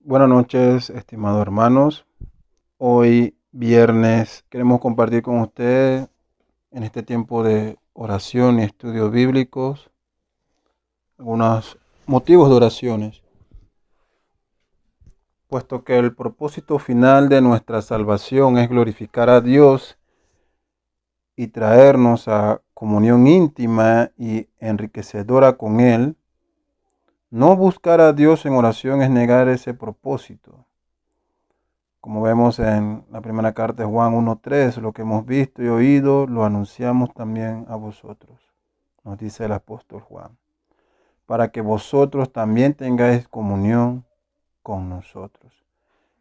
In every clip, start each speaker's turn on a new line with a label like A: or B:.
A: Buenas noches, estimados hermanos. Hoy, viernes, queremos compartir con ustedes en este tiempo de oración y estudios bíblicos algunos motivos de oraciones, puesto que el propósito final de nuestra salvación es glorificar a Dios y traernos a comunión íntima y enriquecedora con Él. No buscar a Dios en oración es negar ese propósito. Como vemos en la primera carta de Juan 1:3, lo que hemos visto y oído lo anunciamos también a vosotros, nos dice el apóstol Juan, para que vosotros también tengáis comunión con nosotros.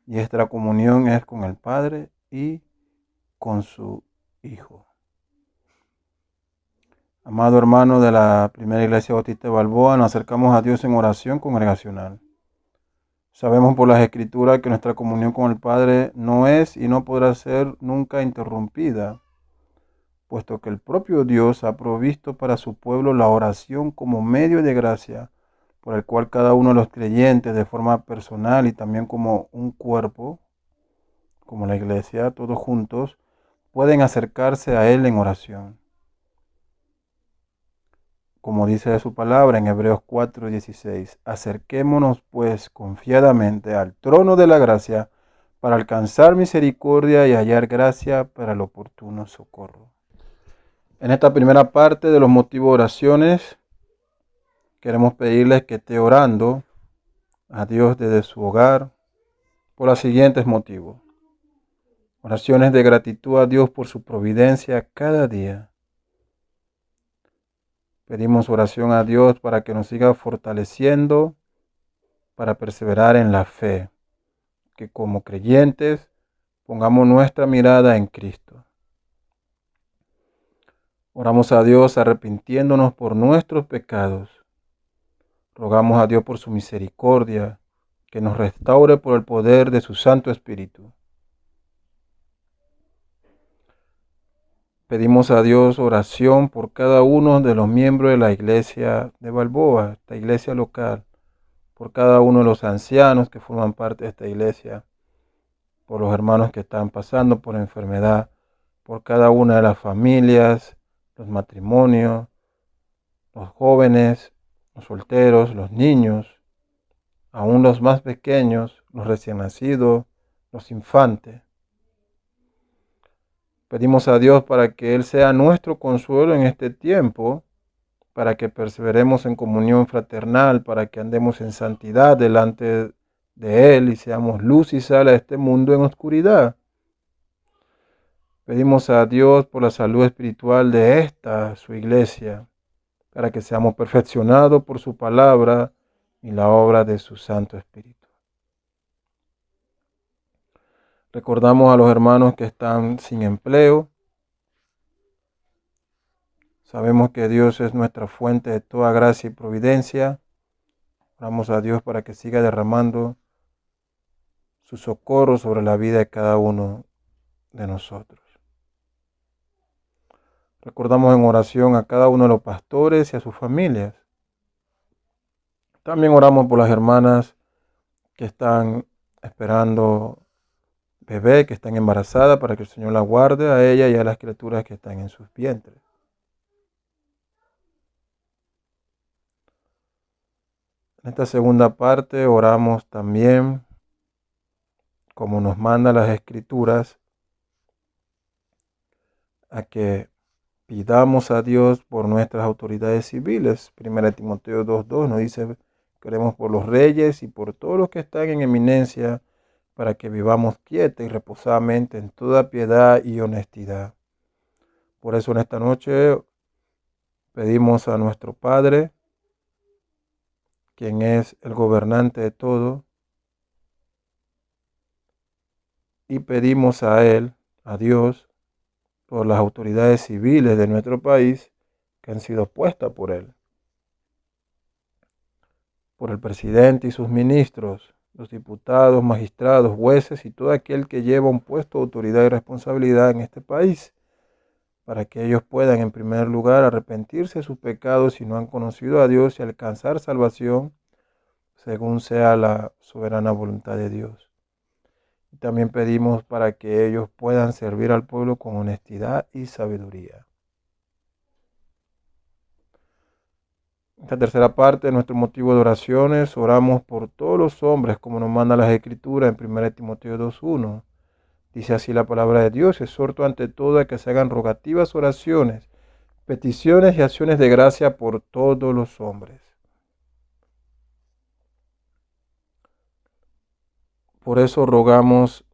A: Y esta comunión es con el Padre y con su Hijo. Amado hermano de la primera iglesia bautista de Balboa, nos acercamos a Dios en oración congregacional. Sabemos por las Escrituras que nuestra comunión con el Padre no es y no podrá ser nunca interrumpida, puesto que el propio Dios ha provisto para su pueblo la oración como medio de gracia, por el cual cada uno de los creyentes de forma personal y también como un cuerpo, como la iglesia, todos juntos, pueden acercarse a Él en oración. Como dice su palabra en Hebreos 4:16, acerquémonos pues confiadamente al trono de la gracia para alcanzar misericordia y hallar gracia para el oportuno socorro. En esta primera parte de los motivos de oraciones, queremos pedirles que esté orando a Dios desde su hogar por los siguientes motivos. Oraciones de gratitud a Dios por su providencia cada día. Pedimos oración a Dios para que nos siga fortaleciendo para perseverar en la fe, que como creyentes pongamos nuestra mirada en Cristo. Oramos a Dios arrepintiéndonos por nuestros pecados. Rogamos a Dios por su misericordia, que nos restaure por el poder de su Santo Espíritu. Pedimos a Dios oración por cada uno de los miembros de la iglesia de Balboa, esta iglesia local, por cada uno de los ancianos que forman parte de esta iglesia, por los hermanos que están pasando por enfermedad, por cada una de las familias, los matrimonios, los jóvenes, los solteros, los niños, aún los más pequeños, los recién nacidos, los infantes. Pedimos a Dios para que Él sea nuestro consuelo en este tiempo, para que perseveremos en comunión fraternal, para que andemos en santidad delante de Él y seamos luz y sal a este mundo en oscuridad. Pedimos a Dios por la salud espiritual de esta, su iglesia, para que seamos perfeccionados por su palabra y la obra de su Santo Espíritu. Recordamos a los hermanos que están sin empleo. Sabemos que Dios es nuestra fuente de toda gracia y providencia. Oramos a Dios para que siga derramando su socorro sobre la vida de cada uno de nosotros. Recordamos en oración a cada uno de los pastores y a sus familias. También oramos por las hermanas que están esperando bebé, que están embarazadas, para que el Señor la guarde a ella y a las criaturas que están en sus vientres. En esta segunda parte oramos también, como nos manda las Escrituras, a que pidamos a Dios por nuestras autoridades civiles. 1 Timoteo 2:2 nos dice que oremos por los reyes y por todos los que están en eminencia, para que vivamos quieta y reposadamente en toda piedad y honestidad. Por eso en esta noche pedimos a nuestro Padre, quien es el gobernante de todo, y pedimos a Él, a Dios, por las autoridades civiles de nuestro país que han sido puestas por Él, por el presidente y sus ministros, los diputados, magistrados, jueces y todo aquel que lleva un puesto de autoridad y responsabilidad en este país, para que ellos puedan en primer lugar arrepentirse de sus pecados si no han conocido a Dios y alcanzar salvación, según sea la soberana voluntad de Dios. Y también pedimos para que ellos puedan servir al pueblo con honestidad y sabiduría. Esta tercera parte de nuestro motivo de oraciones, oramos por todos los hombres, como nos manda las Escrituras en 1 Timoteo 2:1. Dice así la palabra de Dios: exhorto ante todo a que se hagan rogativas, oraciones, peticiones y acciones de gracia por todos los hombres. Por eso rogamos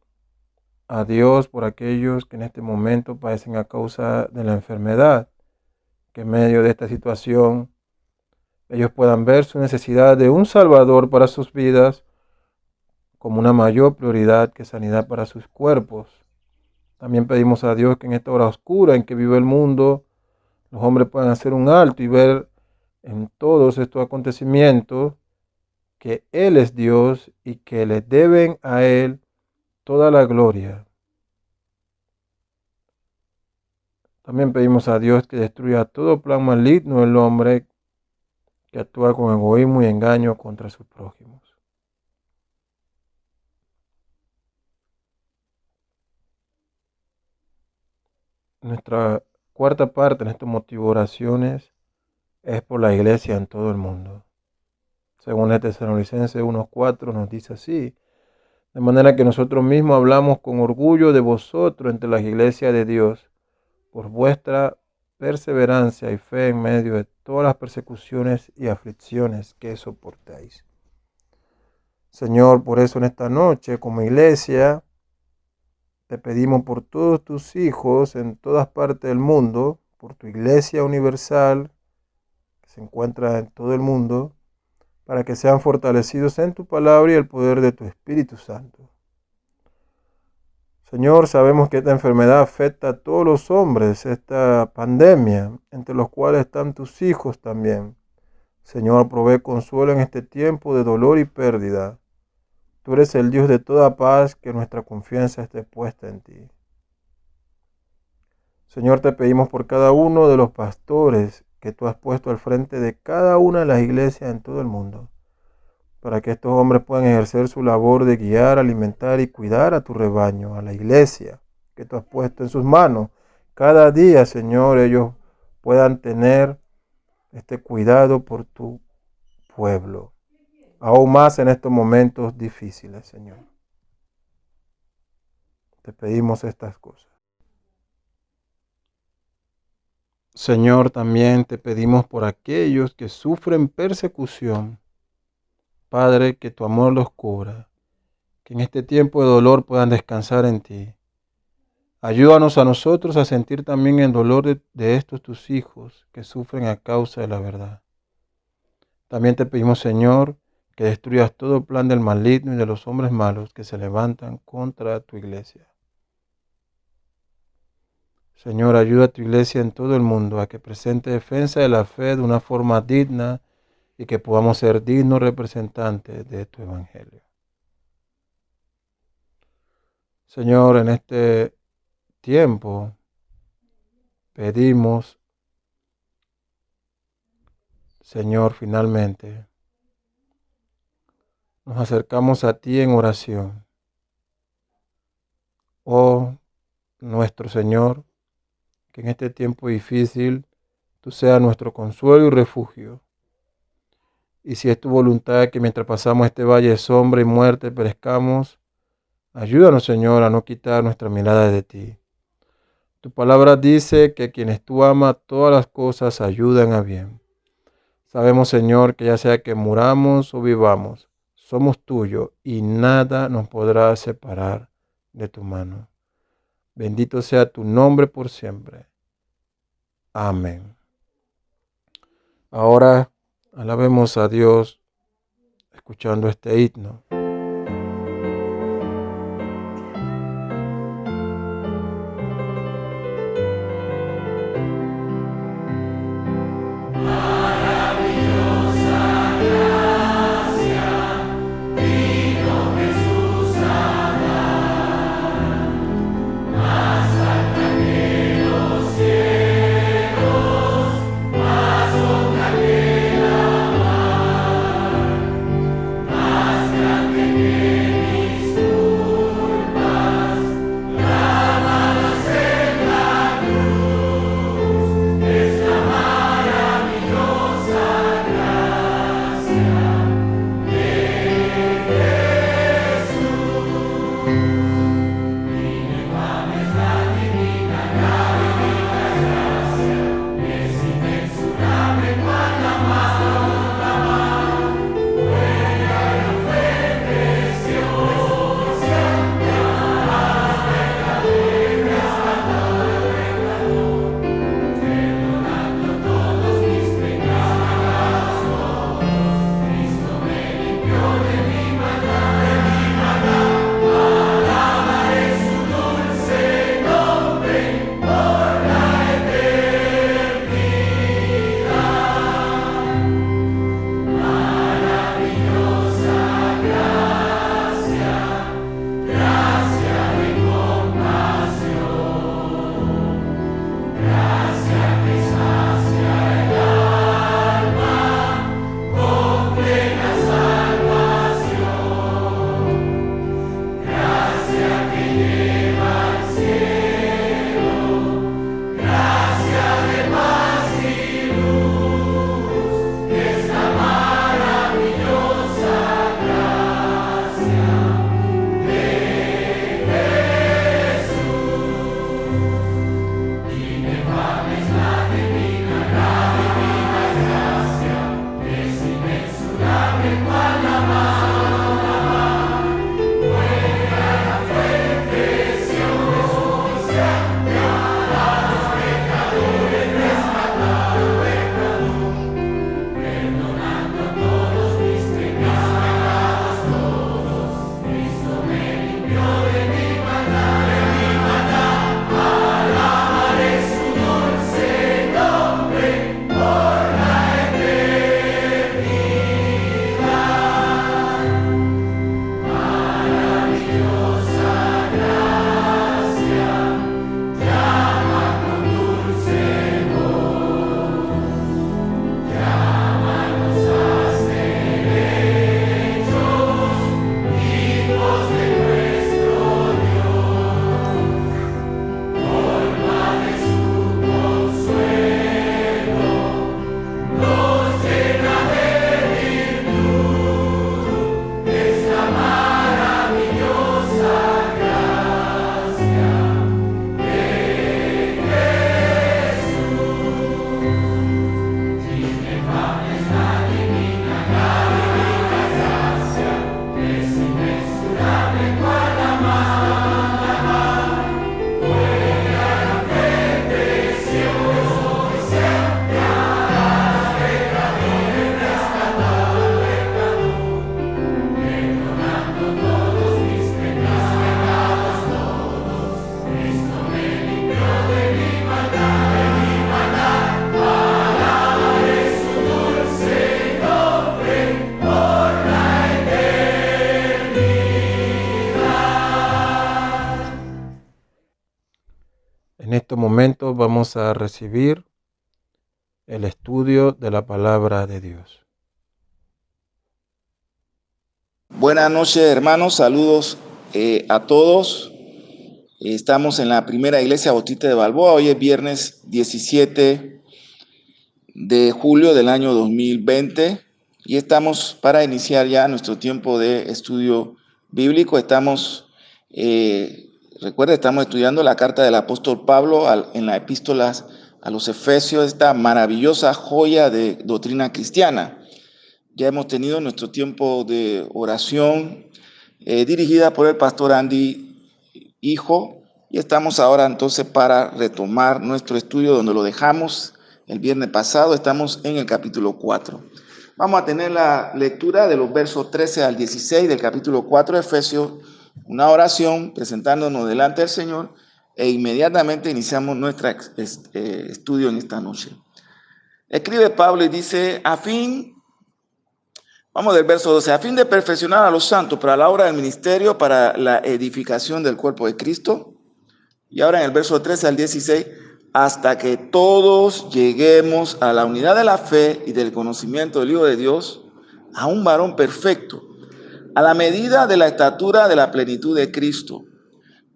A: a Dios por aquellos que en este momento padecen a causa de la enfermedad, que en medio de esta situación ellos puedan ver su necesidad de un Salvador para sus vidas como una mayor prioridad que sanidad para sus cuerpos. También pedimos a Dios que en esta hora oscura en que vive el mundo, los hombres puedan hacer un alto y ver en todos estos acontecimientos que Él es Dios y que le deben a Él toda la gloria. También pedimos a Dios que destruya todo plan maligno del hombre que actúa con egoísmo y engaño contra sus prójimos. Nuestra cuarta parte en este motivo de oraciones es por la iglesia en todo el mundo. Según el Tesalonicenses 1:4 nos dice así: de manera que nosotros mismos hablamos con orgullo de vosotros entre las iglesias de Dios, por vuestra perseverancia y fe en medio de todas las persecuciones y aflicciones que soportáis. Señor, por eso en esta noche, como iglesia, te pedimos por todos tus hijos en todas partes del mundo, por tu iglesia universal, que se encuentra en todo el mundo, para que sean fortalecidos en tu palabra y el poder de tu Espíritu Santo. Señor, sabemos que esta enfermedad afecta a todos los hombres, esta pandemia, entre los cuales están tus hijos también. Señor, provee consuelo en este tiempo de dolor y pérdida. Tú eres el Dios de toda paz, que nuestra confianza esté puesta en ti. Señor, te pedimos por cada uno de los pastores que tú has puesto al frente de cada una de las iglesias en todo el mundo, para que estos hombres puedan ejercer su labor de guiar, alimentar y cuidar a tu rebaño, a la iglesia que tú has puesto en sus manos. Cada día, Señor, ellos puedan tener este cuidado por tu pueblo, aún más en estos momentos difíciles, Señor. Te pedimos estas cosas. Señor, también te pedimos por aquellos que sufren persecución. Padre, que tu amor los cubra, que en este tiempo de dolor puedan descansar en ti. Ayúdanos a nosotros a sentir también el dolor de estos tus hijos que sufren a causa de la verdad. También te pedimos, Señor, que destruyas todo plan del maligno y de los hombres malos que se levantan contra tu iglesia. Señor, ayuda a tu iglesia en todo el mundo a que presente defensa de la fe de una forma digna y que podamos ser dignos representantes de tu evangelio. Señor, en este tiempo pedimos, Señor, finalmente nos acercamos a ti en oración. Oh, nuestro Señor, que en este tiempo difícil tú seas nuestro consuelo y refugio. Y si es tu voluntad que mientras pasamos este valle de sombra y muerte perezcamos, ayúdanos, Señor, a no quitar nuestra mirada de ti. Tu palabra dice que quienes tú amas, todas las cosas ayudan a bien. Sabemos, Señor, que ya sea que muramos o vivamos, somos tuyos y nada nos podrá separar de tu mano. Bendito sea tu nombre por siempre. Amén. Ahora alabemos a Dios escuchando este himno. estos momentos vamos a recibir el estudio de la palabra de Dios.
B: Buenas noches, hermanos, saludos a todos. Estamos en la primera iglesia bautista de Balboa. Hoy es viernes 17 de julio del año 2020 y estamos para iniciar ya nuestro tiempo de estudio bíblico. Estamos estudiando la carta del apóstol Pablo en la epístola a los Efesios, esta maravillosa joya de doctrina cristiana. Ya hemos tenido nuestro tiempo de oración dirigida por el pastor Andy Hijo, y estamos ahora entonces para retomar nuestro estudio donde lo dejamos el viernes pasado. Estamos en el capítulo 4. Vamos a tener la lectura de los versos 13 al 16 del capítulo 4 de Efesios, una oración presentándonos delante del Señor, e inmediatamente iniciamos nuestro estudio en esta noche. Escribe Pablo y dice: vamos del verso 12. A fin de perfeccionar a los santos para la obra del ministerio, para la edificación del cuerpo de Cristo. Y ahora en el verso 13 al 16, hasta que todos lleguemos a la unidad de la fe y del conocimiento del Hijo de Dios, a un varón perfecto, a la medida de la estatura de la plenitud de Cristo,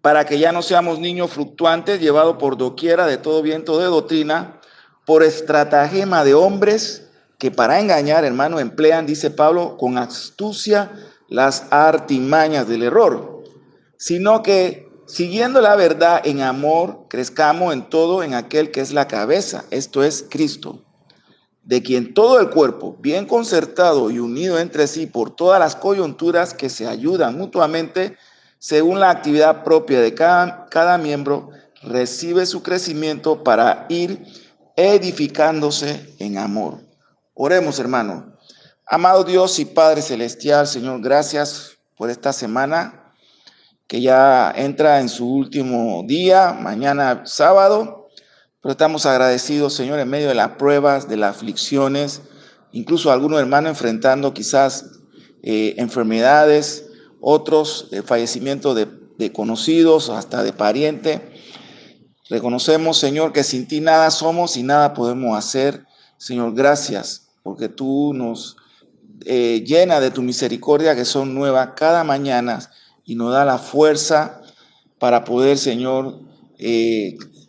B: para que ya no seamos niños fluctuantes, llevados por doquiera de todo viento de doctrina, por estratagema de hombres, que para engañar, hermano, emplean, dice Pablo, con astucia las artimañas del error, sino que, siguiendo la verdad en amor, crezcamos en todo en aquel que es la cabeza, esto es Cristo, de quien todo el cuerpo, bien concertado y unido entre sí por todas las coyunturas que se ayudan mutuamente, según la actividad propia de cada miembro, recibe su crecimiento para ir edificándose en amor. Oremos, hermano. Amado Dios y Padre Celestial, Señor, gracias por esta semana que ya entra en su último día, mañana sábado, pero estamos agradecidos, Señor, en medio de las pruebas, de las aflicciones, incluso algunos hermanos enfrentando quizás enfermedades, otros fallecimientos de conocidos, hasta de parientes. Reconocemos, Señor, que sin ti nada somos y nada podemos hacer. Señor, gracias, porque tú nos llenas de tu misericordia, que son nuevas cada mañana, y nos da la fuerza para poder, Señor,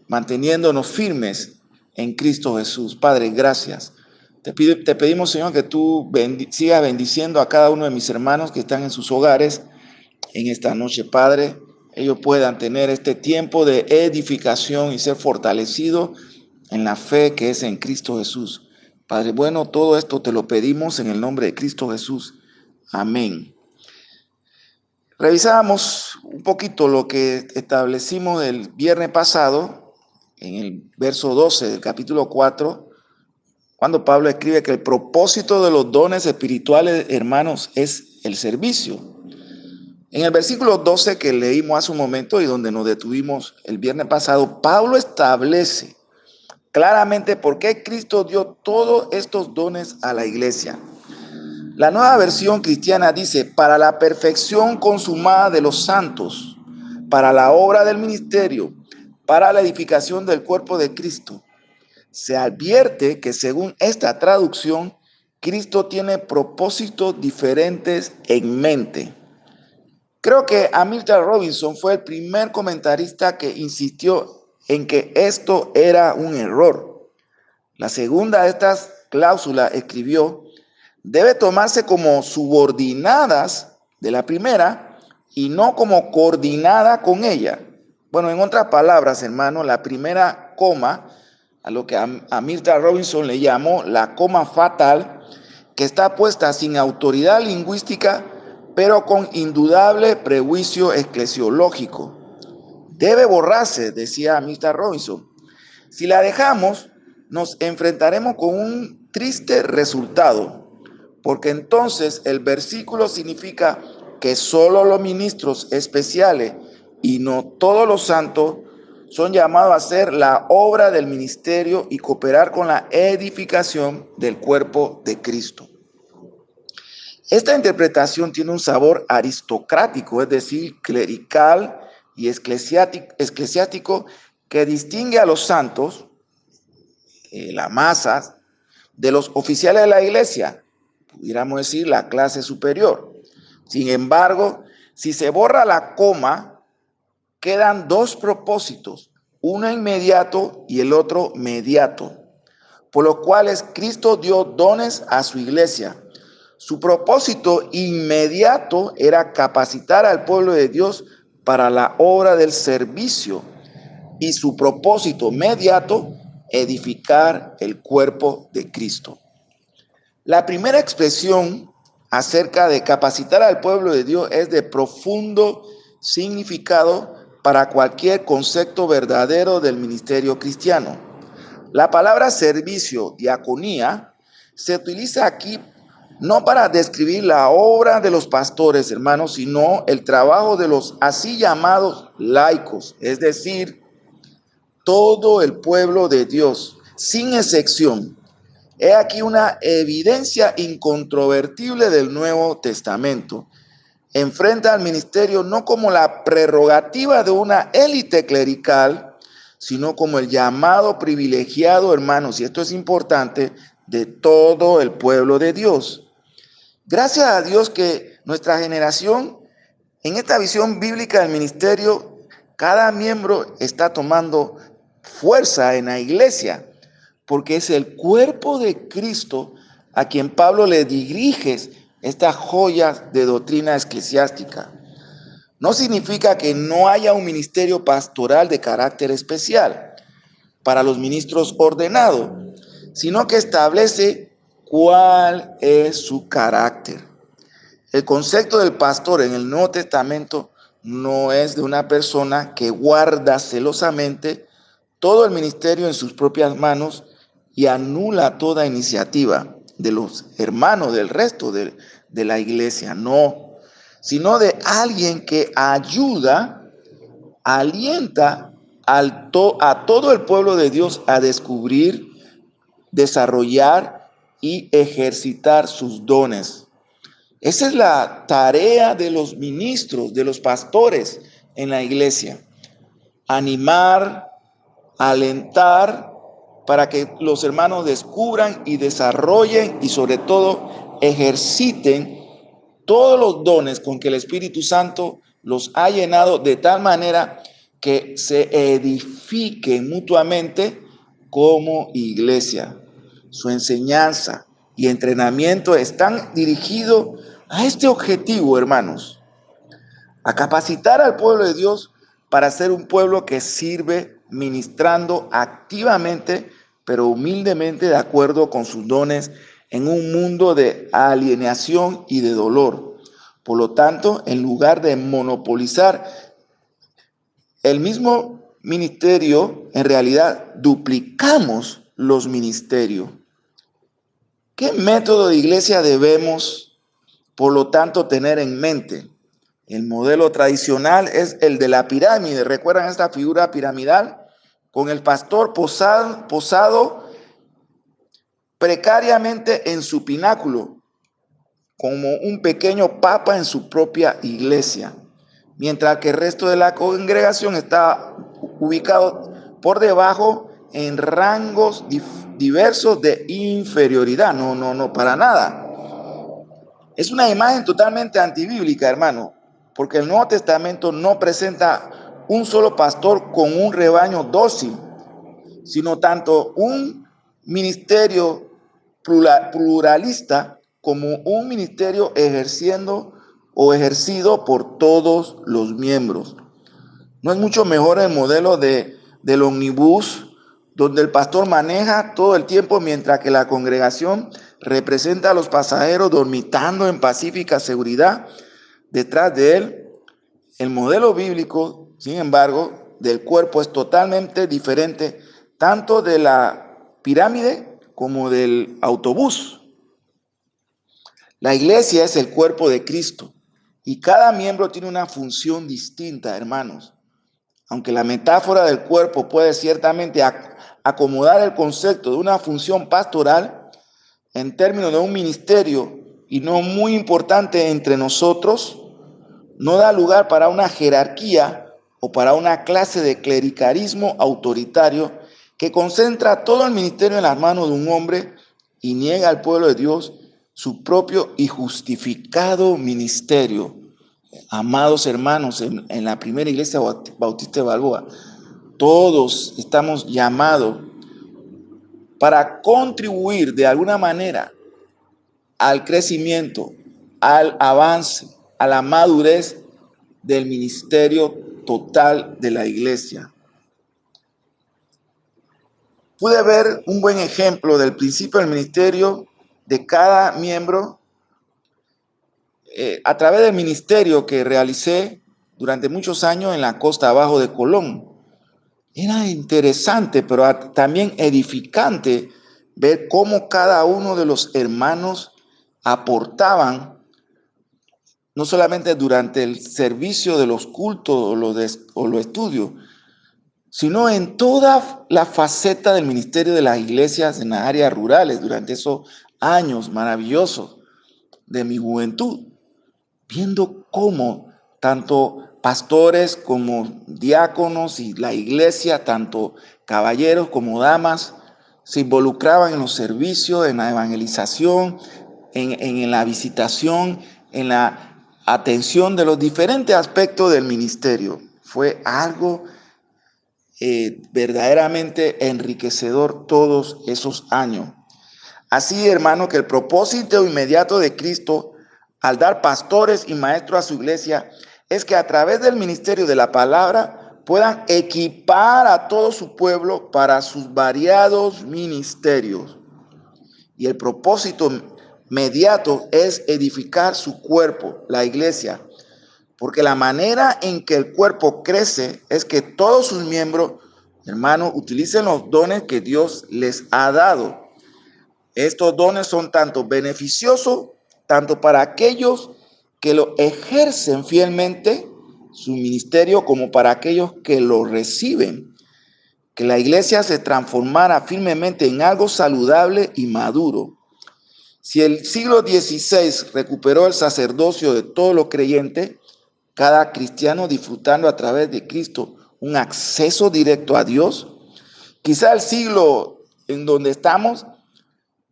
B: manteniéndonos firmes en Cristo Jesús. Padre, gracias. Te pedimos, Señor, que tú sigas bendiciendo a cada uno de mis hermanos que están en sus hogares en esta noche, Padre. Ellos puedan tener este tiempo de edificación y ser fortalecidos en la fe que es en Cristo Jesús. Padre bueno, todo esto te lo pedimos en el nombre de Cristo Jesús. Amén. Revisábamos un poquito lo que establecimos el viernes pasado en el verso 12 del capítulo 4, cuando Pablo escribe que el propósito de los dones espirituales, hermanos, es el servicio. En el versículo 12 que leímos hace un momento y donde nos detuvimos el viernes pasado, Pablo establece claramente por qué Cristo dio todos estos dones a la iglesia. La nueva versión cristiana dice: para la perfección consumada de los santos, para la obra del ministerio, para la edificación del cuerpo de Cristo. Se advierte que según esta traducción, Cristo tiene propósitos diferentes en mente. Creo que Hamilton Robinson fue el primer comentarista que insistió en que esto era un error. La segunda de estas cláusulas escribió: debe tomarse como subordinadas de la primera y no como coordinada con ella. Bueno, en otras palabras, hermano, la primera coma, a lo que Hamilton Robinson le llamó la coma fatal, que está puesta sin autoridad lingüística, pero con indudable prejuicio eclesiológico. Debe borrarse, decía Hamilton Robinson. Si la dejamos, nos enfrentaremos con un triste resultado, porque entonces el versículo significa que solo los ministros especiales y no todos los santos son llamados a hacer la obra del ministerio y cooperar con la edificación del cuerpo de Cristo. Esta interpretación tiene un sabor aristocrático, es decir, clerical y eclesiástico, que distingue a los santos, la masa, de los oficiales de la iglesia, pudiéramos decir la clase superior. Sin embargo, si se borra la coma, quedan dos propósitos, uno inmediato y el otro mediato, por los cuales Cristo dio dones a su iglesia. Su propósito inmediato era capacitar al pueblo de Dios para la obra del servicio, y su propósito mediato, edificar el cuerpo de Cristo. La primera expresión acerca de capacitar al pueblo de Dios es de profundo significado para cualquier concepto verdadero del ministerio cristiano. La palabra servicio, diaconía, se utiliza aquí no para describir la obra de los pastores, hermanos, sino el trabajo de los así llamados laicos, es decir, todo el pueblo de Dios, sin excepción. He aquí una evidencia incontrovertible del Nuevo Testamento. Enfrenta al ministerio no como la prerrogativa de una élite clerical, sino como el llamado privilegiado, hermanos, y esto es importante, de todo el pueblo de Dios. Gracias a Dios que nuestra generación, en esta visión bíblica del ministerio, cada miembro está tomando fuerza en la iglesia, porque es el cuerpo de Cristo a quien Pablo le dirige estas joyas de doctrina eclesiástica. No significa que no haya un ministerio pastoral de carácter especial para los ministros ordenados, sino que establece cuál es su carácter. El concepto del pastor en el Nuevo Testamento no es de una persona que guarda celosamente todo el ministerio en sus propias manos y anula toda iniciativa de los hermanos del resto de la iglesia, no, sino de alguien que ayuda, alienta a todo el pueblo de Dios a descubrir, desarrollar y ejercitar sus dones. Esa es la tarea de los ministros, de los pastores en la iglesia. Animar, alentar para que los hermanos descubran y desarrollen y sobre todo ejerciten todos los dones con que el Espíritu Santo los ha llenado de tal manera que se edifiquen mutuamente como iglesia. Su enseñanza y entrenamiento están dirigidos a este objetivo, hermanos, a capacitar al pueblo de Dios para ser un pueblo que sirve ministrando activamente, pero humildemente de acuerdo con sus dones en un mundo de alienación y de dolor. Por lo tanto, en lugar de monopolizar el mismo ministerio, en realidad duplicamos los ministerios. ¿Qué método de iglesia debemos, por lo tanto, tener en mente? El modelo tradicional es el de la pirámide. ¿Recuerdan esta figura piramidal? Con el pastor posado precariamente en su pináculo, como un pequeño papa en su propia iglesia, mientras que el resto de la congregación está ubicado por debajo en rangos diversos de inferioridad. No, para nada. Es una imagen totalmente antibíblica, hermano, porque el Nuevo Testamento no presenta un solo pastor con un rebaño dócil, sino tanto un ministerio pluralista como un ministerio ejerciendo o ejercido por todos los miembros. ¿No es mucho mejor el modelo del omnibus, donde el pastor maneja todo el tiempo mientras que la congregación representa a los pasajeros dormitando en pacífica seguridad detrás de él? El modelo bíblico, sin embargo, del cuerpo es totalmente diferente, tanto de la pirámide como del autobús. La iglesia es el cuerpo de Cristo y cada miembro tiene una función distinta, hermanos. Aunque la metáfora del cuerpo puede ciertamente acomodar el concepto de una función pastoral en términos de un ministerio y no muy importante entre nosotros, no da lugar para una jerarquía o para una clase de clericalismo autoritario que concentra todo el ministerio en las manos de un hombre y niega al pueblo de Dios su propio y justificado ministerio. Amados hermanos, en la primera iglesia bautista de Balboa, todos estamos llamados para contribuir de alguna manera al crecimiento, al avance, a la madurez del ministerio total de la iglesia. Pude ver un buen ejemplo del principio del ministerio de cada miembro a través del ministerio que realicé durante muchos años en la costa abajo de Colón. Era interesante, pero también edificante ver cómo cada uno de los hermanos aportaban, no solamente durante el servicio de los cultos o los estudios, sino en toda la faceta del ministerio de las iglesias en las áreas rurales durante esos años maravillosos de mi juventud, viendo cómo tanto pastores como diáconos y la iglesia, tanto caballeros como damas, se involucraban en los servicios, en la evangelización, en la visitación, en la atención de los diferentes aspectos del ministerio. Fue algo verdaderamente enriquecedor todos esos años. Así, hermano, que el propósito inmediato de Cristo al dar pastores y maestros a su iglesia es que a través del ministerio de la palabra puedan equipar a todo su pueblo para sus variados ministerios. Y el propósito inmediato es edificar su cuerpo, la iglesia, porque la manera en que el cuerpo crece es que todos sus miembros, hermanos, utilicen los dones que Dios les ha dado. Estos dones son tanto beneficiosos, tanto para aquellos que lo ejercen fielmente, su ministerio, como para aquellos que lo reciben. Que la iglesia se transformara firmemente en algo saludable y maduro. Si el siglo XVI recuperó el sacerdocio de todos los creyentes, cada cristiano disfrutando a través de Cristo un acceso directo a Dios, quizá el siglo en donde estamos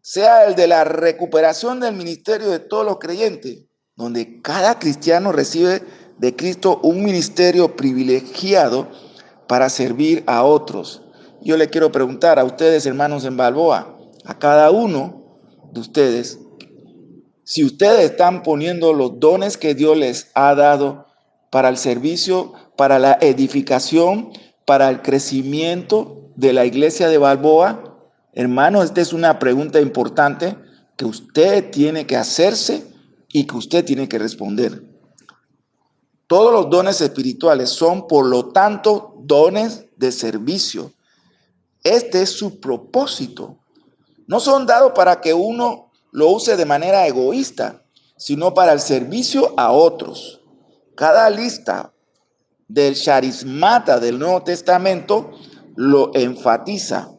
B: sea el de la recuperación del ministerio de todos los creyentes, donde cada cristiano recibe de Cristo un ministerio privilegiado para servir a otros. Yo le quiero preguntar a ustedes, hermanos en Balboa, a cada uno de ustedes, si ustedes están poniendo los dones que Dios les ha dado para el servicio, para la edificación, para el crecimiento de la iglesia de Balboa. Hermano, esta es una pregunta importante que usted tiene que hacerse y que usted tiene que responder. Todos los dones espirituales son, por lo tanto, dones de servicio. Este es su propósito. No son dados para que uno lo use de manera egoísta, sino para el servicio a otros. Cada lista del charismata del Nuevo Testamento lo enfatiza.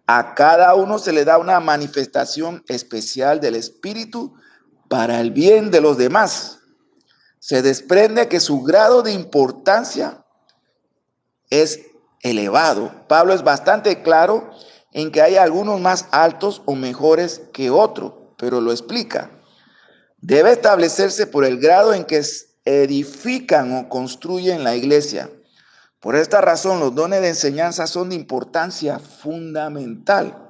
B: A cada uno se le da una manifestación especial del Espíritu para el bien de los demás. Se desprende que su grado de importancia es elevado. Pablo es bastante claro en que hay algunos más altos o mejores que otros, pero lo explica. Debe establecerse por el grado en que edifican o construyen la iglesia. Por esta razón, los dones de enseñanza son de importancia fundamental,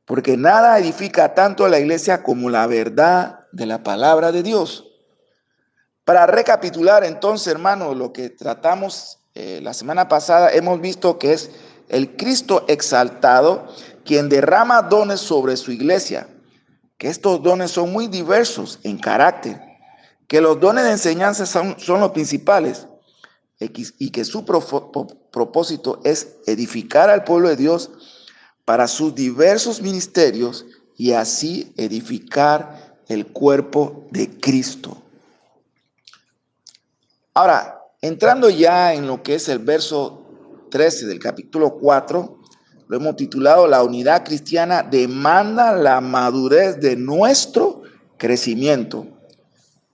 B: porque nada edifica tanto a la iglesia como la verdad de la palabra de Dios. Para recapitular entonces, hermanos, lo que tratamos la semana pasada, hemos visto que es el Cristo exaltado quien derrama dones sobre su iglesia, que estos dones son muy diversos en carácter, que los dones de enseñanza son los principales y que su propósito es edificar al pueblo de Dios para sus diversos ministerios y así edificar el cuerpo de Cristo. Ahora, entrando ya en lo que es el verso 13 del capítulo 4, lo hemos titulado La unidad cristiana demanda la madurez de nuestro crecimiento.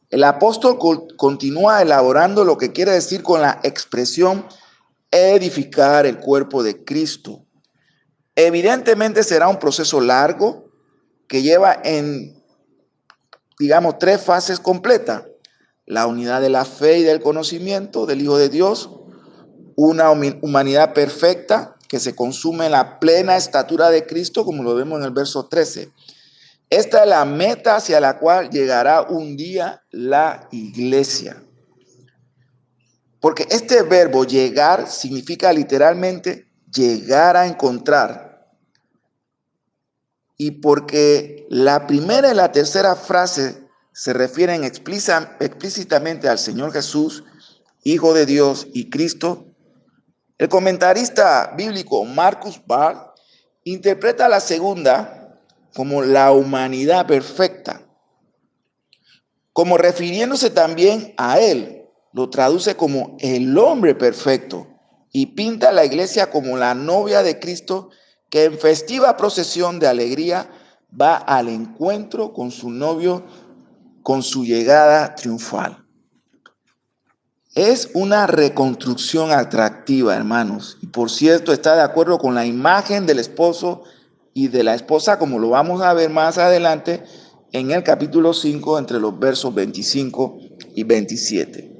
B: El apóstol continúa elaborando lo que quiere decir con la expresión edificar el cuerpo de Cristo. Evidentemente será un proceso largo que lleva en, digamos, 3 fases completas. La unidad de la fe y del conocimiento del Hijo de Dios, una humanidad perfecta que se consume en la plena estatura de Cristo, como lo vemos en el verso 13. Esta es la meta hacia la cual llegará un día la iglesia. Porque este verbo llegar significa literalmente llegar a encontrar. Y porque la primera y la tercera frase se refieren explícitamente al Señor Jesús, Hijo de Dios y Cristo, el comentarista bíblico Marcus Barth interpreta la segunda como la humanidad perfecta. Como refiriéndose también a él, lo traduce como el hombre perfecto y pinta a la iglesia como la novia de Cristo que en festiva procesión de alegría va al encuentro con su novio con su llegada triunfal. Es una reconstrucción atractiva, hermanos, y por cierto está de acuerdo con la imagen del esposo y de la esposa, como lo vamos a ver más adelante en el capítulo 5, entre los versos 25 y 27.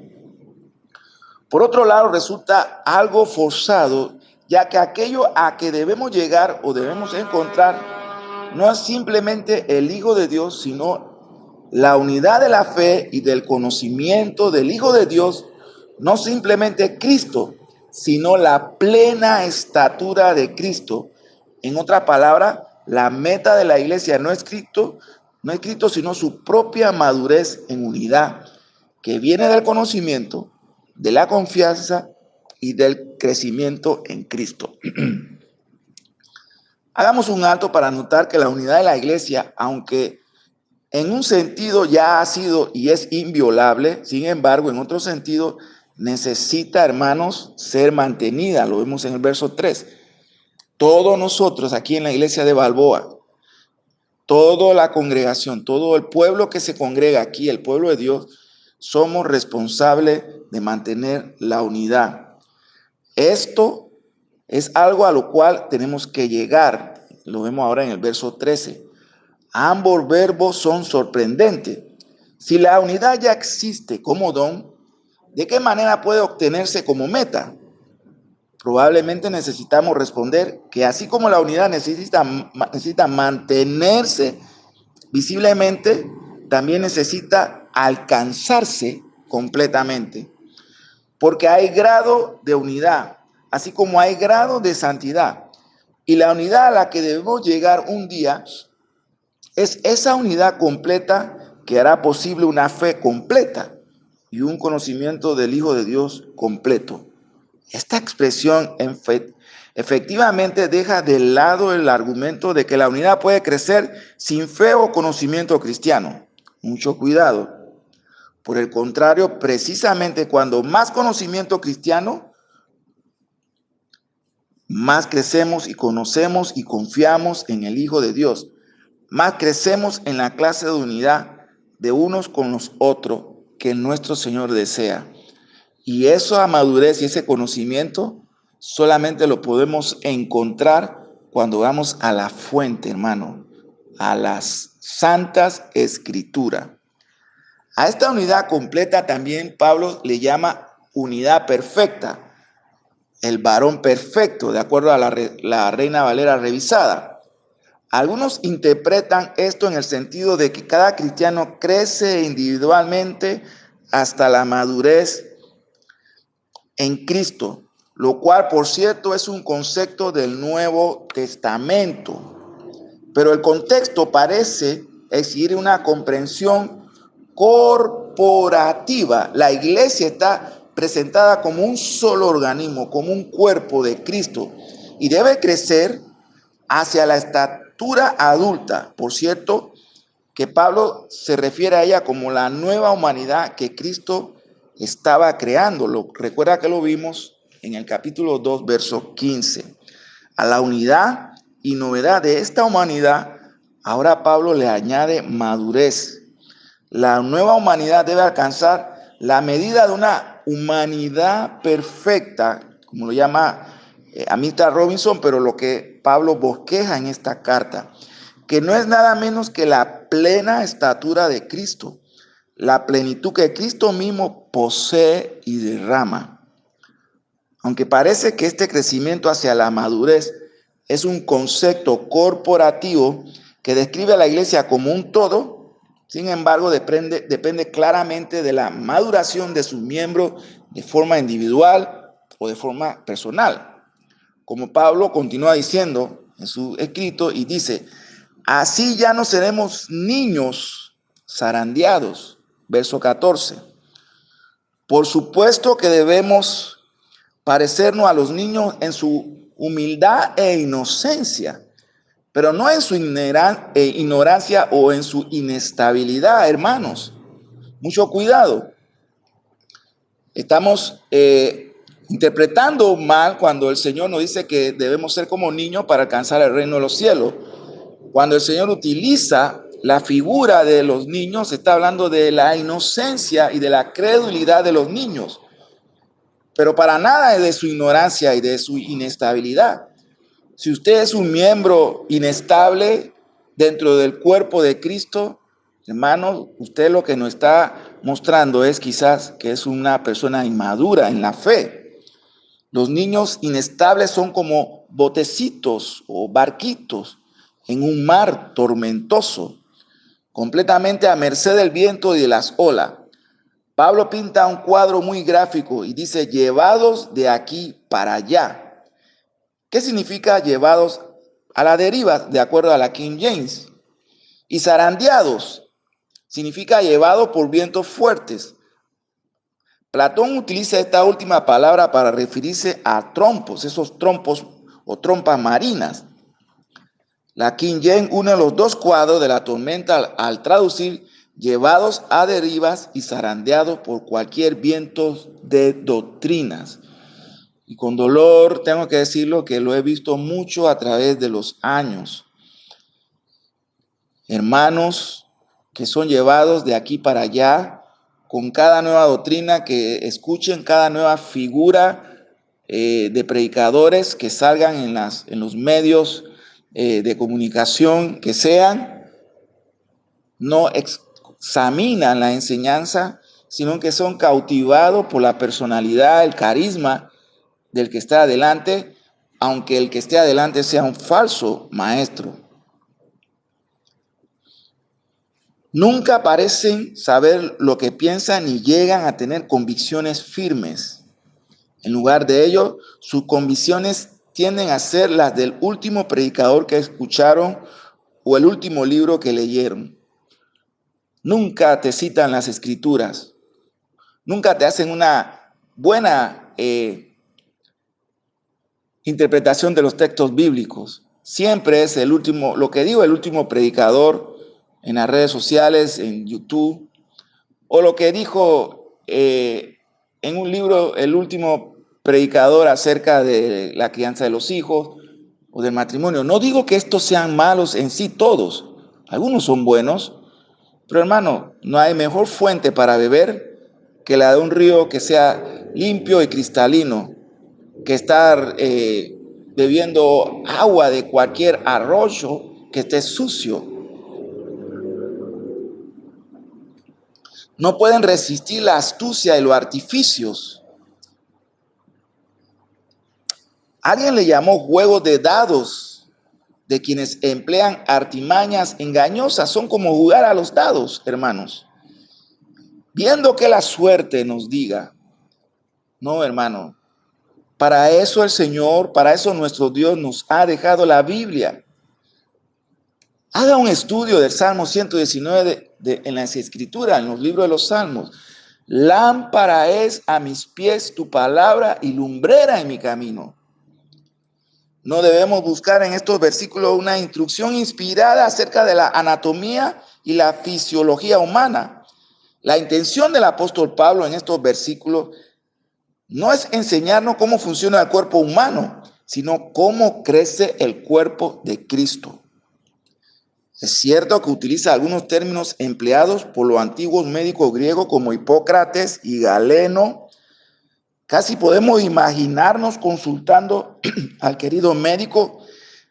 B: Por otro lado, resulta algo forzado, ya que aquello a que debemos llegar o debemos encontrar no es simplemente el Hijo de Dios, sino la unidad de la fe y del conocimiento del Hijo de Dios, no simplemente Cristo, sino la plena estatura de Cristo. En otra palabra, la meta de la iglesia no es Cristo, sino su propia madurez en unidad, que viene del conocimiento, de la confianza y del crecimiento en Cristo. Hagamos un alto para notar que la unidad de la iglesia, aunque en un sentido ya ha sido y es inviolable, sin embargo, en otro sentido necesita, hermanos, ser mantenida. Lo vemos en el verso 3. Todos nosotros aquí en la iglesia de Balboa, toda la congregación, todo el pueblo que se congrega aquí, el pueblo de Dios, somos responsables de mantener la unidad. Esto es algo a lo cual tenemos que llegar. Lo vemos ahora en el verso 13. Ambos verbos son sorprendentes. Si la unidad ya existe como don, ¿de qué manera puede obtenerse como meta? Probablemente necesitamos responder que así como la unidad necesita mantenerse visiblemente, también necesita alcanzarse completamente. Porque hay grado de unidad, así como hay grado de santidad. Y la unidad a la que debemos llegar un día es esa unidad completa que hará posible una fe completa y un conocimiento del Hijo de Dios completo. Esta expresión efectivamente deja de lado el argumento de que la unidad puede crecer sin fe o conocimiento cristiano. Mucho cuidado. Por el contrario, precisamente cuando más conocimiento cristiano, más crecemos y conocemos y confiamos en el Hijo de Dios. Más crecemos en la clase de unidad de unos con los otros que nuestro Señor desea. Y esa madurez y ese conocimiento solamente lo podemos encontrar cuando vamos a la fuente, hermano, a las santas escrituras. A esta unidad completa también Pablo le llama unidad perfecta, el varón perfecto, de acuerdo a la Reina Valera revisada. Algunos interpretan esto en el sentido de que cada cristiano crece individualmente hasta la madurez en Cristo, lo cual, por cierto, es un concepto del Nuevo Testamento. Pero el contexto parece exigir una comprensión corporativa. La iglesia está presentada como un solo organismo, como un cuerpo de Cristo, y debe crecer hacia la estatura adulta. Por cierto, que Pablo se refiere a ella como la nueva humanidad que Cristo estaba creando. Recuerda que lo vimos en el capítulo 2, verso 15. A la unidad y novedad de esta humanidad, ahora Pablo le añade madurez. La nueva humanidad debe alcanzar la medida de una humanidad perfecta, como lo llama Amita Robinson, pero lo que Pablo bosqueja en esta carta, que no es nada menos que la plena estatura de Cristo, la plenitud que Cristo mismo posee y derrama. Aunque parece que este crecimiento hacia la madurez es un concepto corporativo que describe a la iglesia como un todo, sin embargo, depende claramente de la maduración de sus miembros de forma individual o de forma personal. Como Pablo continúa diciendo en su escrito y dice, así ya no seremos niños zarandeados. Verso 14. Por supuesto que debemos parecernos a los niños en su humildad e inocencia, pero no en su ignorancia o en su inestabilidad, hermanos. Mucho cuidado. Estamos interpretando mal cuando el Señor nos dice que debemos ser como niños para alcanzar el reino de los cielos. Cuando el Señor utiliza la figura de los niños, está hablando de la inocencia y de la credulidad de los niños, pero para nada es de su ignorancia y de su inestabilidad. Si usted es un miembro inestable dentro del cuerpo de Cristo, hermano, usted lo que nos está mostrando es quizás que es una persona inmadura en la fe. Los niños inestables son como botecitos o barquitos en un mar tormentoso, completamente a merced del viento y de las olas. Pablo pinta un cuadro muy gráfico y dice, llevados de aquí para allá. ¿Qué significa llevados a la deriva, de acuerdo a la King James? Y zarandeados significa llevados por vientos fuertes. Platón utiliza esta última palabra para referirse a trompos, esos trompos o trompas marinas. La King James une los dos cuadros de la tormenta al traducir llevados a derivas y zarandeados por cualquier viento de doctrinas. Y con dolor tengo que decirlo que lo he visto mucho a través de los años. Hermanos que son llevados de aquí para allá con cada nueva doctrina que escuchen, cada nueva figura de predicadores que salgan en los medios de comunicación que sean, no examinan la enseñanza, sino que son cautivados por la personalidad, el carisma del que está adelante, aunque el que esté adelante sea un falso maestro. Nunca parecen saber lo que piensan ni llegan a tener convicciones firmes. En lugar de ello, sus convicciones tienden a ser las del último predicador que escucharon o el último libro que leyeron. Nunca te citan las escrituras. Nunca te hacen una buena interpretación de los textos bíblicos. Siempre es el último, lo que digo, el último predicador en las redes sociales, en YouTube, o lo que dijo en un libro el último predicador acerca de la crianza de los hijos o del matrimonio. No digo que estos sean malos en sí todos, algunos son buenos, pero hermano, no hay mejor fuente para beber que la de un río que sea limpio y cristalino, que estar bebiendo agua de cualquier arroyo que esté sucio. No pueden resistir la astucia y los artificios. Alguien le llamó juegos de dados de quienes emplean artimañas engañosas. Son como jugar a los dados, hermanos. Viendo que la suerte nos diga, no, hermano, para eso el Señor, para eso nuestro Dios nos ha dejado la Biblia. Haga un estudio del Salmo 119 en las Escrituras, en los libros de los Salmos. Lámpara es a mis pies tu palabra y lumbrera en mi camino. No debemos buscar en estos versículos una instrucción inspirada acerca de la anatomía y la fisiología humana. La intención del apóstol Pablo en estos versículos no es enseñarnos cómo funciona el cuerpo humano, sino cómo crece el cuerpo de Cristo. Es cierto que utiliza algunos términos empleados por los antiguos médicos griegos como Hipócrates y Galeno. Casi podemos imaginarnos consultando al querido médico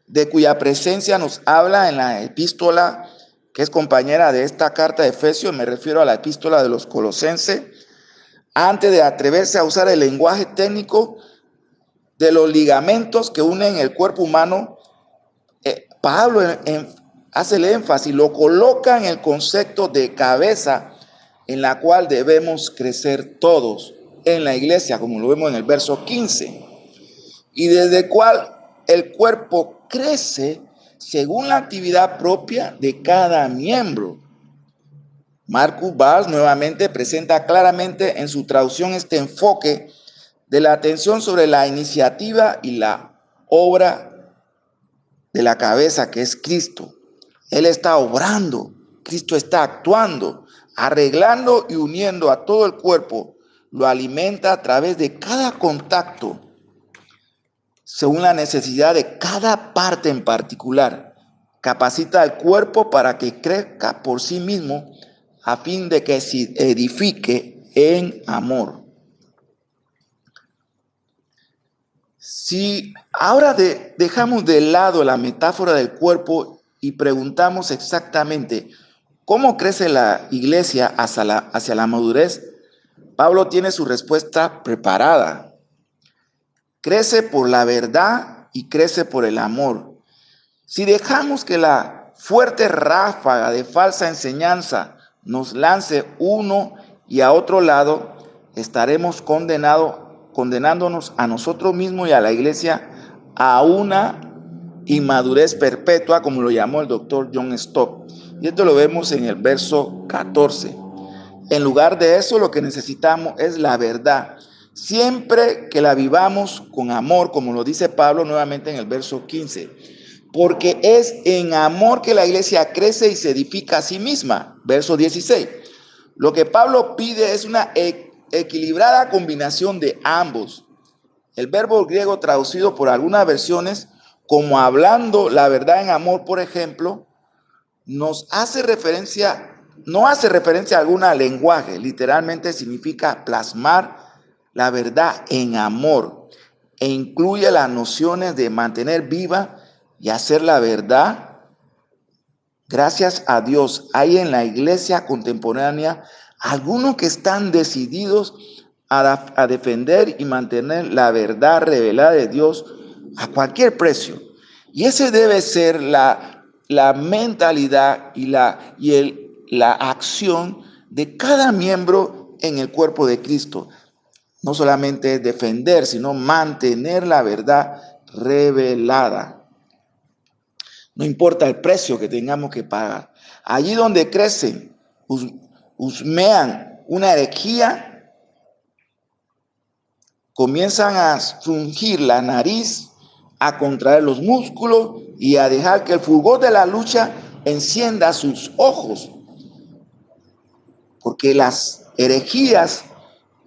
B: de cuya presencia nos habla en la epístola que es compañera de esta carta de Efesios, me refiero a la epístola de los Colosenses, antes de atreverse a usar el lenguaje técnico de los ligamentos que unen el cuerpo humano. Pablo hace el énfasis, lo coloca en el concepto de cabeza en la cual debemos crecer todos en la iglesia, como lo vemos en el verso 15, y desde el cual el cuerpo crece según la actividad propia de cada miembro. Marcus Vaz nuevamente presenta claramente en su traducción este enfoque de la atención sobre la iniciativa y la obra de la cabeza, que es Cristo. Él está obrando, Cristo está actuando, arreglando y uniendo a todo el cuerpo, lo alimenta a través de cada contacto, según la necesidad de cada parte en particular. Capacita al cuerpo para que crezca por sí mismo a fin de que se edifique en amor. Si ahora dejamos de lado la metáfora del cuerpo y preguntamos exactamente cómo crece la iglesia hacia la madurez, Pablo tiene su respuesta preparada. Crece por la verdad y crece por el amor. Si dejamos que la fuerte ráfaga de falsa enseñanza nos lance uno y a otro lado, estaremos condenándonos a nosotros mismos y a la iglesia a una inmadurez perpetua, como lo llamó el doctor John Stott. Y esto lo vemos en el verso 14. En lugar de eso, lo que necesitamos es la verdad. Siempre que la vivamos con amor, como lo dice Pablo nuevamente en el verso 15. Porque es en amor que la iglesia crece y se edifica a sí misma. Verso 16. Lo que Pablo pide es una equilibrada combinación de ambos. El verbo griego traducido por algunas versiones como hablando la verdad en amor, por ejemplo, no hace referencia alguna al lenguaje. Literalmente significa plasmar la verdad en amor e incluye las nociones de mantener viva y hacer la verdad. Gracias a Dios, hay en la iglesia contemporánea algunos que están decididos a defender y mantener la verdad revelada de Dios a cualquier precio. Y ese debe ser la mentalidad y la acción de cada miembro en el cuerpo de Cristo. No solamente defender, sino mantener la verdad revelada. No importa el precio que tengamos que pagar. Allí donde crecen, husmean una herejía, comienzan a frungir la nariz, a contraer los músculos y a dejar que el fulgor de la lucha encienda sus ojos. Porque las herejías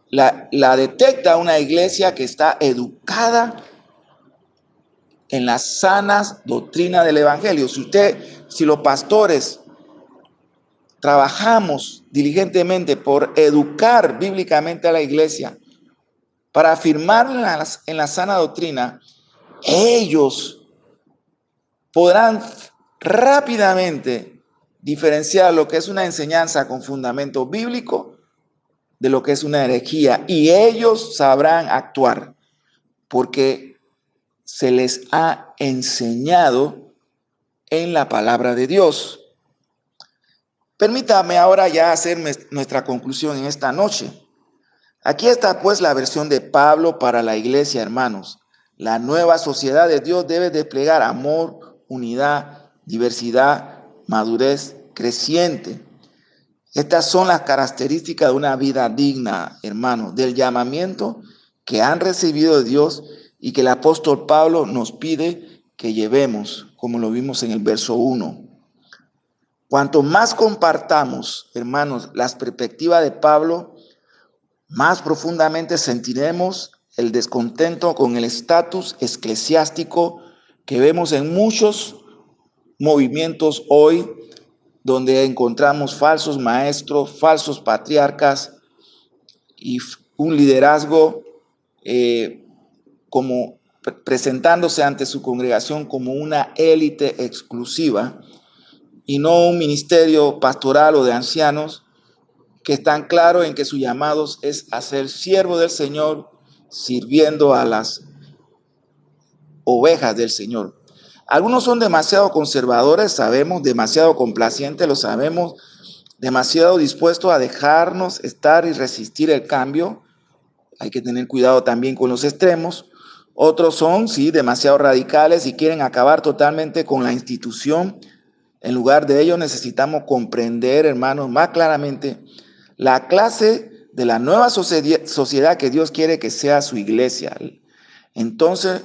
B: la detecta una iglesia que está educada en las sanas doctrinas del evangelio. Si los pastores trabajamos diligentemente por educar bíblicamente a la iglesia, para afirmarla en la sana doctrina, ellos podrán rápidamente diferenciar lo que es una enseñanza con fundamento bíblico de lo que es una herejía, y ellos sabrán actuar porque se les ha enseñado en la palabra de Dios. Permítame ahora ya hacer nuestra conclusión en esta noche. Aquí está pues la versión de Pablo para la iglesia, hermanos. La nueva sociedad de Dios debe desplegar amor, unidad, diversidad, madurez creciente. Estas son las características de una vida digna, hermanos, del llamamiento que han recibido de Dios y que el apóstol Pablo nos pide que llevemos, como lo vimos en el verso 1. Cuanto más compartamos, hermanos, las perspectivas de Pablo, más profundamente sentiremos el descontento con el estatus eclesiástico que vemos en muchos movimientos hoy donde encontramos falsos maestros, falsos patriarcas y un liderazgo como presentándose ante su congregación como una élite exclusiva y no un ministerio pastoral o de ancianos que están claros en que su llamado es a ser siervo del Señor, sirviendo a las ovejas del Señor. Algunos son demasiado conservadores, sabemos, demasiado complacientes, lo sabemos, demasiado dispuestos a dejarnos estar y resistir el cambio. Hay que tener cuidado también con los extremos. Otros son, sí, demasiado radicales y quieren acabar totalmente con la institución. En lugar de ello, necesitamos comprender, hermanos, más claramente la clase de la nueva sociedad que Dios quiere que sea su iglesia. Entonces,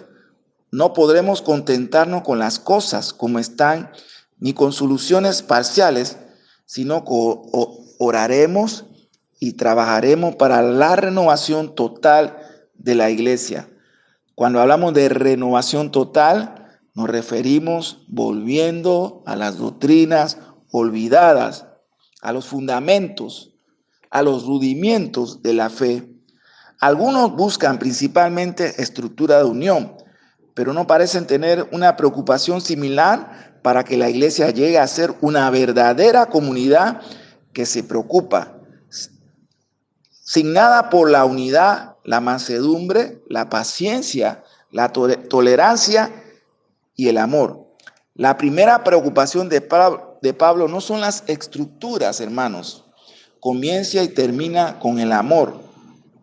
B: no podremos contentarnos con las cosas como están, ni con soluciones parciales, sino que oraremos y trabajaremos para la renovación total de la iglesia. Cuando hablamos de renovación total, nos referimos volviendo a las doctrinas olvidadas, a los fundamentos, a los rudimentos de la fe. Algunos buscan principalmente estructura de unión, pero no parecen tener una preocupación similar para que la iglesia llegue a ser una verdadera comunidad que se preocupa, signada por la unidad, la mansedumbre, la paciencia, la tolerancia y el amor. La primera preocupación de Pablo no son las estructuras, hermanos. Comienza y termina con el amor.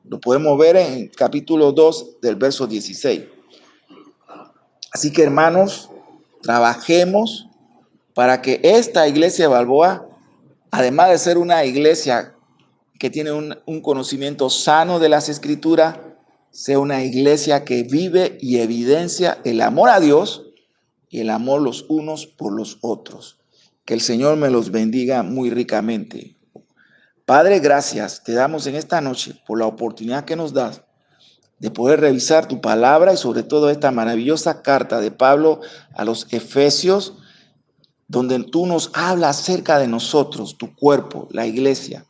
B: Lo podemos ver en capítulo 2 del verso 16. Así que, hermanos, trabajemos para que esta iglesia de Balboa, además de ser una iglesia que tiene un conocimiento sano de las Escrituras, sea una iglesia que vive y evidencia el amor a Dios y el amor los unos por los otros. Que el Señor me los bendiga muy ricamente. Padre, gracias te damos en esta noche por la oportunidad que nos das de poder revisar tu palabra y sobre todo esta maravillosa carta de Pablo a los Efesios, donde tú nos hablas acerca de nosotros, tu cuerpo, la iglesia,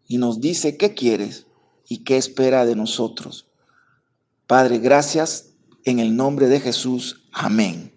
B: y nos dice qué quieres y qué espera de nosotros. Padre, gracias en el nombre de Jesús. Amén.